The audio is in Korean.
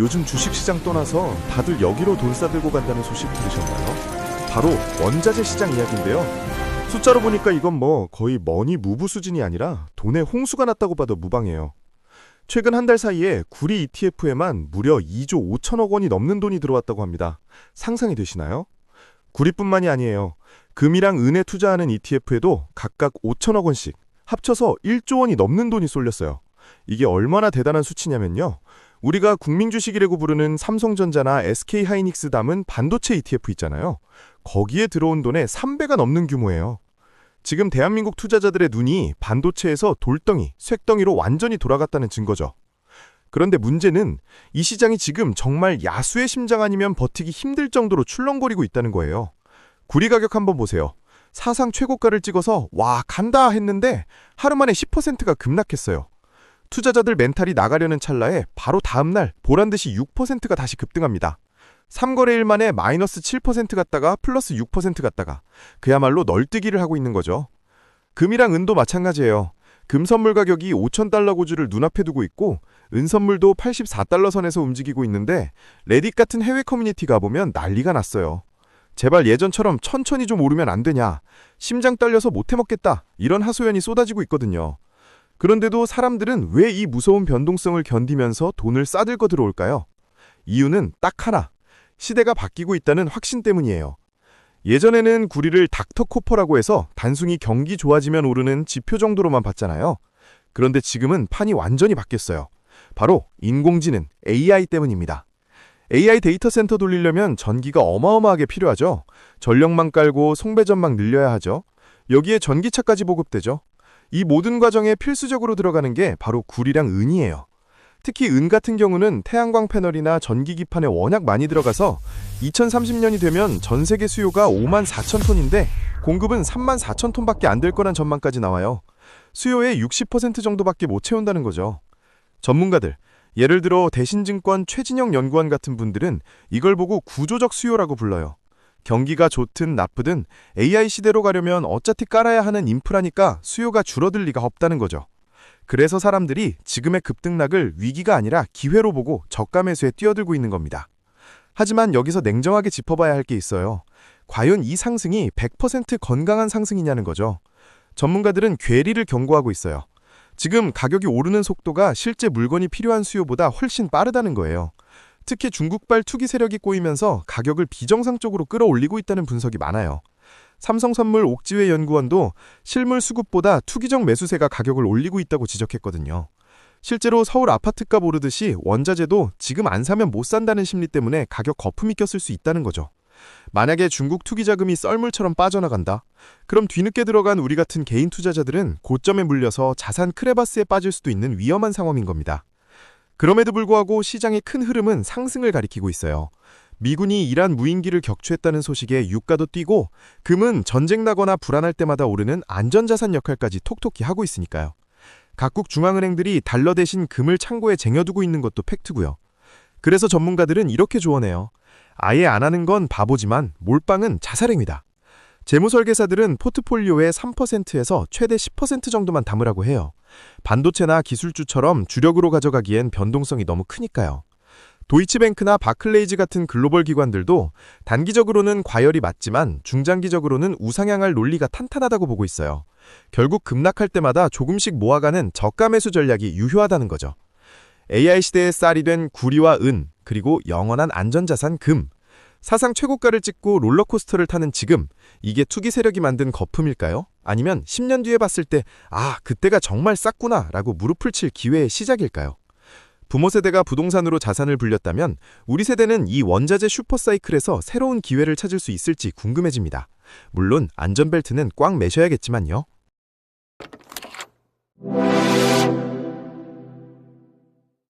요즘 주식시장 떠나서 다들 여기로 돈 싸들고 간다는 소식 들으셨나요? 바로 원자재 시장 이야기인데요. 숫자로 보니까 이건 거의 머니 무브 수준이 아니라 돈의 홍수가 났다고 봐도 무방해요. 최근 한 달 사이에 구리 ETF에만 무려 2조 5천억 원이 넘는 돈이 들어왔다고 합니다. 상상이 되시나요? 구리뿐만이 아니에요. 금이랑 은에 투자하는 ETF에도 각각 5천억 원씩 합쳐서 1조 원이 넘는 돈이 쏠렸어요. 이게 얼마나 대단한 수치냐면요. 우리가 국민주식이라고 부르는 삼성전자나 SK하이닉스 담은 반도체 ETF 있잖아요. 거기에 들어온 돈의 3배가 넘는 규모예요. 지금 대한민국 투자자들의 눈이 반도체에서 돌덩이, 쇳덩이로 완전히 돌아갔다는 증거죠. 그런데 문제는 이 시장이 지금 정말 야수의 심장 아니면 버티기 힘들 정도로 출렁거리고 있다는 거예요. 구리 가격 한번 보세요. 사상 최고가를 찍어서 와 간다 했는데 하루 만에 10%가 급락했어요. 투자자들 멘탈이 나가려는 찰나에 바로 다음날 보란듯이 6%가 다시 급등합니다. 3거래일 만에 마이너스 7% 갔다가 플러스 6% 갔다가 그야말로 널뛰기를 하고 있는 거죠. 금이랑 은도 마찬가지예요. 금 선물 가격이 5,000달러 고지를 눈앞에 두고 있고 은 선물도 84달러 선에서 움직이고 있는데 레딧 같은 해외 커뮤니티 가보면 난리가 났어요. 제발 예전처럼 천천히 좀 오르면 안 되냐, 심장 딸려서 못 해먹겠다, 이런 하소연이 쏟아지고 있거든요. 그런데도 사람들은 왜 이 무서운 변동성을 견디면서 돈을 싸들고 들어올까요? 이유는 딱 하나, 시대가 바뀌고 있다는 확신 때문이에요. 예전에는 구리를 닥터코퍼라고 해서 단순히 경기 좋아지면 오르는 지표 정도로만 봤잖아요. 그런데 지금은 판이 완전히 바뀌었어요. 바로 인공지능, AI 때문입니다. AI 데이터 센터 돌리려면 전기가 어마어마하게 필요하죠. 전력망 깔고 송배전망 늘려야 하죠. 여기에 전기차까지 보급되죠. 이 모든 과정에 필수적으로 들어가는 게 바로 구리랑 은이에요. 특히 은 같은 경우는 태양광 패널이나 전기 기판에 워낙 많이 들어가서 2030년이 되면 전 세계 수요가 5만 4천 톤인데 공급은 3만 4천 톤밖에 안 될 거란 전망까지 나와요. 수요의 60% 정도밖에 못 채운다는 거죠. 전문가들, 예를 들어 대신증권 최진영 연구원 같은 분들은 이걸 보고 구조적 수요라고 불러요. 경기가 좋든 나쁘든 AI 시대로 가려면 어차피 깔아야 하는 인프라니까 수요가 줄어들 리가 없다는 거죠. 그래서 사람들이 지금의 급등락을 위기가 아니라 기회로 보고 저가 매수에 뛰어들고 있는 겁니다. 하지만 여기서 냉정하게 짚어봐야 할 게 있어요. 과연 이 상승이 100% 건강한 상승이냐는 거죠. 전문가들은 괴리를 경고하고 있어요. 지금 가격이 오르는 속도가 실제 물건이 필요한 수요보다 훨씬 빠르다는 거예요. 특히 중국발 투기 세력이 꼬이면서 가격을 비정상적으로 끌어올리고 있다는 분석이 많아요. 삼성선물 옥지회 연구원도 실물 수급보다 투기적 매수세가 가격을 올리고 있다고 지적했거든요. 실제로 서울 아파트값 오르듯이 원자재도 지금 안 사면 못 산다는 심리 때문에 가격 거품이 꼈을 수 있다는 거죠. 만약에 중국 투기 자금이 썰물처럼 빠져나간다? 그럼 뒤늦게 들어간 우리 같은 개인 투자자들은 고점에 물려서 자산 크레바스에 빠질 수도 있는 위험한 상황인 겁니다. 그럼에도 불구하고 시장의 큰 흐름은 상승을 가리키고 있어요. 미군이 이란 무인기를 격추했다는 소식에 유가도 뛰고 금은 전쟁 나거나 불안할 때마다 오르는 안전자산 역할까지 톡톡히 하고 있으니까요. 각국 중앙은행들이 달러 대신 금을 창고에 쟁여두고 있는 것도 팩트고요. 그래서 전문가들은 이렇게 조언해요. 아예 안 하는 건 바보지만 몰빵은 자살행위다. 재무설계사들은 포트폴리오의 3%에서 최대 10% 정도만 담으라고 해요. 반도체나 기술주처럼 주력으로 가져가기엔 변동성이 너무 크니까요. 도이치뱅크나 바클레이즈 같은 글로벌 기관들도 단기적으로는 과열이 맞지만 중장기적으로는 우상향할 논리가 탄탄하다고 보고 있어요. 결국 급락할 때마다 조금씩 모아가는 저가 매수 전략이 유효하다는 거죠. AI 시대의 쌀이 된 구리와 은, 그리고 영원한 안전자산 금. 사상 최고가를 찍고 롤러코스터를 타는 지금, 이게 투기 세력이 만든 거품일까요? 아니면 10년 뒤에 봤을 때 그때가 정말 쌌구나 라고 무릎을 칠 기회의 시작일까요? 부모 세대가 부동산으로 자산을 불렸다면 우리 세대는 이 원자재 슈퍼사이클에서 새로운 기회를 찾을 수 있을지 궁금해집니다. 물론 안전벨트는 꽉 매셔야겠지만요.